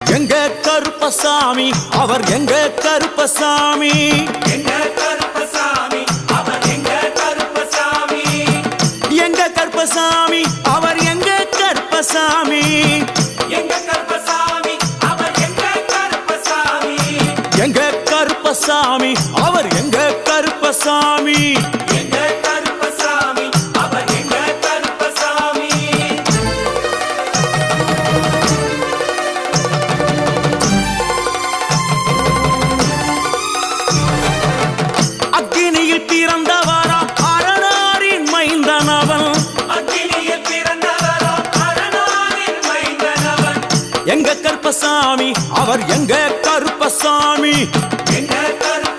எங்க கருப்பசாமி அவர் எங்க கருப்பசாமி, எங்க கருப்பசாமி அவர் எங்க கருப்பசாமி, எங்க கருப்பசாமி அவர் எங்க கருப்பசாமி, எங்க கருப்பசாமி அவர் எங்க கருப்பசாமி, எங்க கருப்பசாமி அவர் எங்க கருப்பசாமி, எங்க கருப்பசாமி அவர் எங்க கருப்பசாமி. அக்கினியில் பிறந்தவரா அரணாரின் மைந்தனவன், அக்கினியில் பிறந்தவரோ அரணாரின் மைந்தனவன், எங்க கருப்பசாமி அவர் எங்க கருப்பசாமி, எங்க கருப்பசாமி